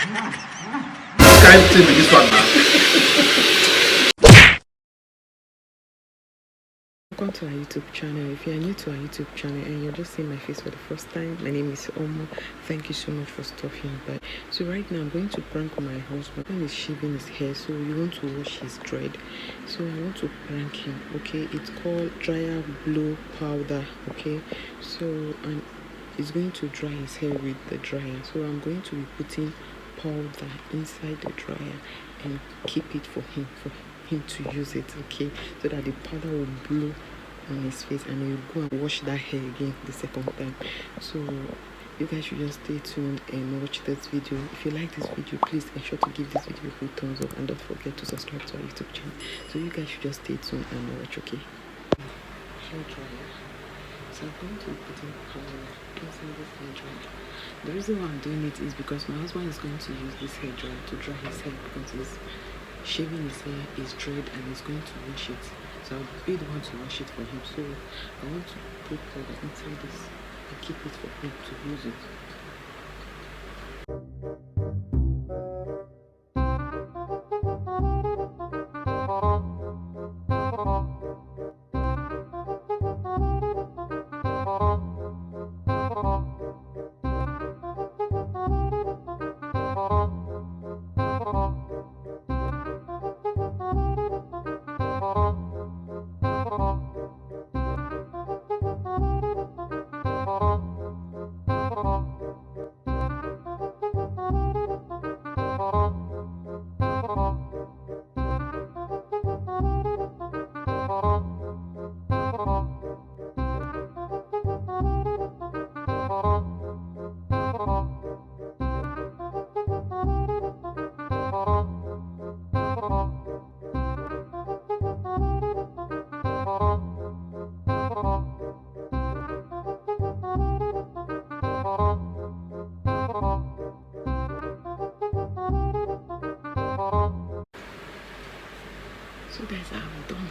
Kind of thing with this one now. Welcome to our YouTube channel. If you are new to our YouTube channel and you're just seeing my face for the first time, my name is OMON. Thank you so much for stopping by. So right now I'm going to prank my husband. He's shaving his hair, so we want to wash his dread. So I want to prank him. Okay, it's called dryer blow powder. Okay, so and he's going to dry his hair with the dryer. So I'm going to be putting powder inside the dryer and keep it for him to use it, okay, so that the powder will blow on his face and he will go and wash that hair again the second time. So you guys should just stay tuned and watch this video. If you like this video, please ensure to give this video a good thumbs up and don't forget to subscribe to our YouTube channel. So you guys should just stay tuned and watch, okay? Hair dryer. So I'm going to put in powder inside this hair dryer. The reason why I'm doing it is because my husband is going to use this hair dryer to dry his hair because he's shaving his hair is dread and he's going to wash it. So I'll be the one to wash it for him. So I want to put powder inside this and keep it for him to use it. So that's how I'm done.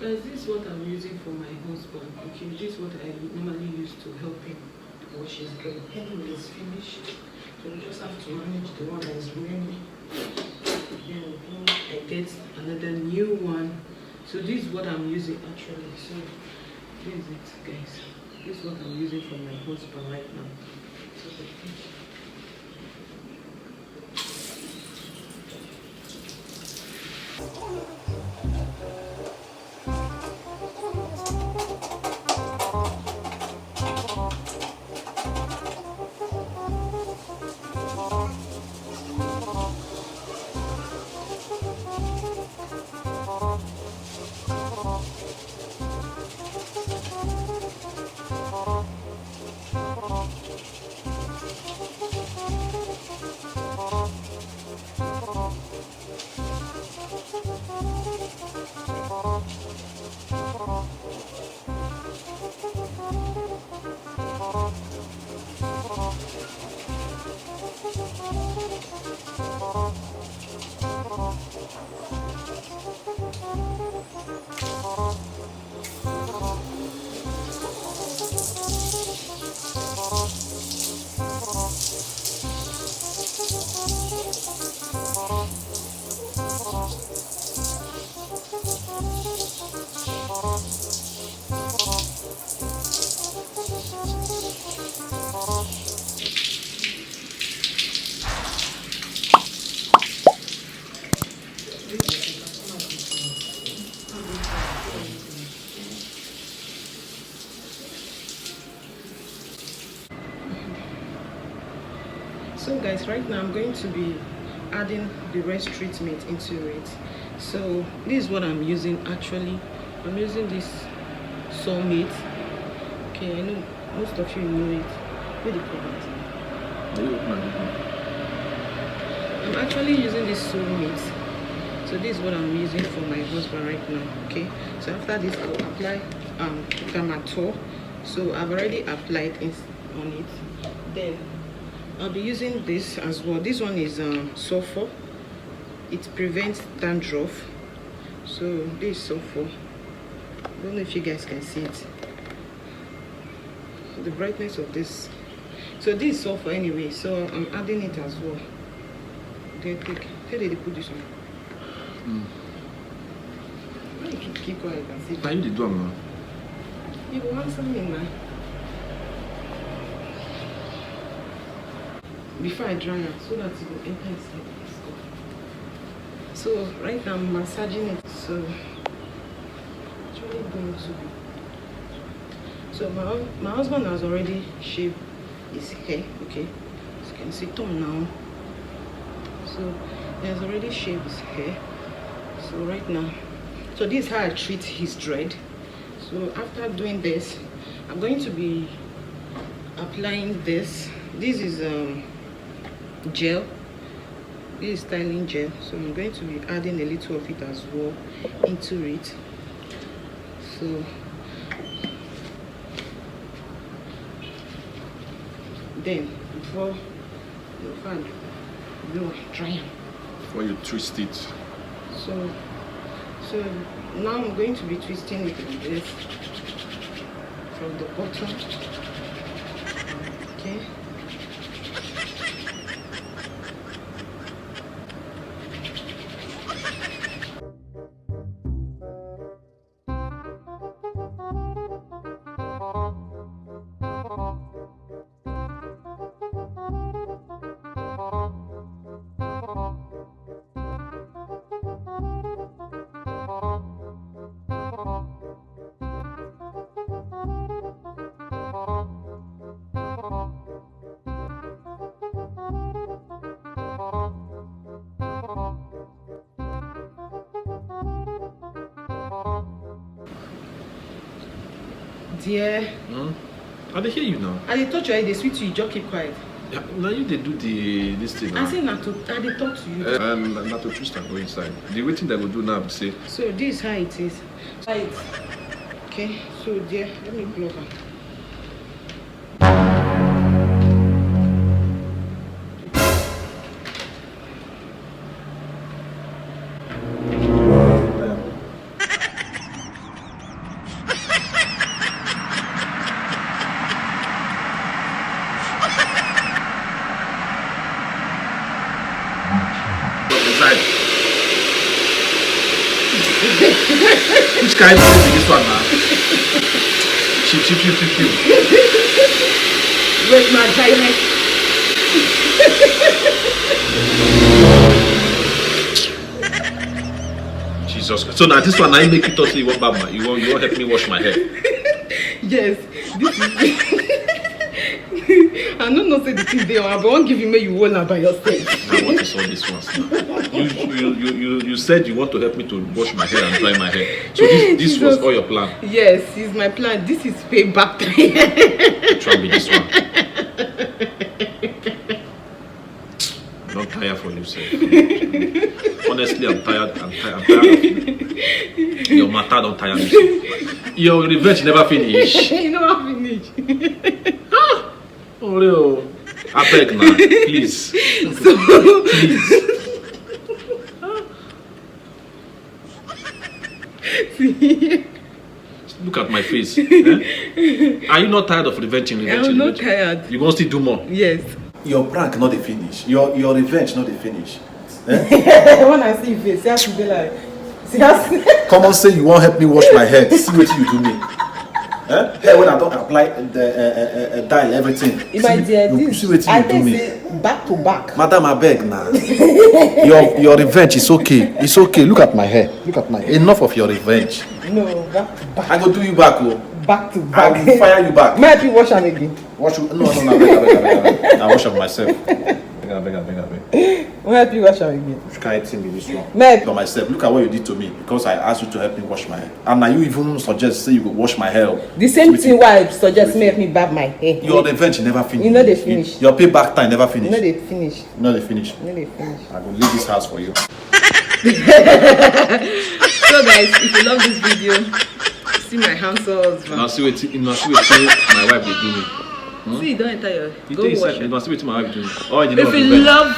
Guys, this is what I'm using for my husband. Okay, this is what I normally use to help him wash his hair. Anyway, it's finished. So we just have to manage the one that is remaining. Then I get another new one. So this is what I'm using actually. So this is it, guys. This is what I'm using for my husband right now. So guys, right now I'm going to be adding the rest treatment into it. So this is what I'm using. Actually, I'm using this soulmate. Okay, I know most of you know it. Where the product? I'm actually using this soulmate. So this is what I'm using for my husband right now. Okay, so after this I'll apply Dermatol. So I've already applied it on it. Then I'll be using this as well. This one is sulfur. It prevents dandruff. So this is sulfur. I don't know if you guys can see it. The brightness of this. So this is sulfur anyway. So I'm adding it as well. Then click. How did they put this on? Why you keep quiet and see? Why you do now? You will answer me now. Before I dry it, so that it will enter inside the stuff. So right now I'm massaging it. So it's really going to be. So my husband has already shaved his hair. Okay, as you can see, Tom now. So he has already shaved his hair. So right now, so this is how I treat his dread. So after doing this, I'm going to be applying this. This is gel. This is styling gel. So I'm going to be adding a little of it as well into it. So then before I blow dry. Before you twist it. So now I'm going to be twisting it like this from the bottom. Okay. Dear. I dey hear you now. I dey touch you, I dey sweet you, just keep quiet. Yeah, now you dey do this thing now. I say not to, I dey talk to you. Not to twist and go inside. The way thing that we do now be say. So this is how it is. Right. Okay, so dear, let me blow her. Which kind of thing is this one now? Chip. Where's my giant? Jesus. So now this one now you make you totally want bad man. You won't help me wash my hair. Yes. This is I don't know say the thing there, but I won't give you me you hold by yourself. Now what is all this one? You said you want to help me to wash my hair and dry my hair. So this was all your plan? Yes, it's my plan. This is payback time. Try me this one. I'm not tired for you, sir. Honestly, I'm tired. I'm tired of you. Your matter don't tire me. Your revenge never finish. You never finish. Oh, real. I beg now, please. Please. Look at my face. Eh? Are you not tired of revenging? I'm not tired. You want to do more? Yes. Your prank not the finish. Your revenge not the finish. Eh? When I see your face, you have to be like, come on, say you won't help me wash my hair. See what you do me. Hey, when I don't apply the dial everything. My dear, you see what you do me. Back to back. Madam, I beg now. Your revenge is okay. It's okay. Look at my hair. Look at my hair. Enough of your revenge. No, back to back. I go do you back, oh. Back to back. I will fire you back. May I wash them again? Wash you? No, I beg. I wash up myself. Why help you wash am again? You can't tell me this wrong. Meg. For myself, look at what you did to me because I asked you to help me wash my hair. And now you even suggest say you go wash my hair. The same thing why I suggest me help me barb my hair. Your revenge never finish. You know they finish. Your payback time never finish. You know they finish. You know they finish. You know they finish. I will leave this house for you. So guys, if you love this video, see my handsome husband. Now see what my wife will do me. See, you don't enter your You go think watch you it. must see what my wife do me. Oh, you If never you love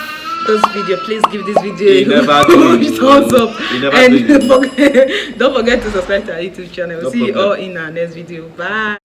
this video, please give this video You never do. thumbs up. You never And do. don't forget to subscribe to our YouTube channel. We'll No see you problem. all in our next video. Bye.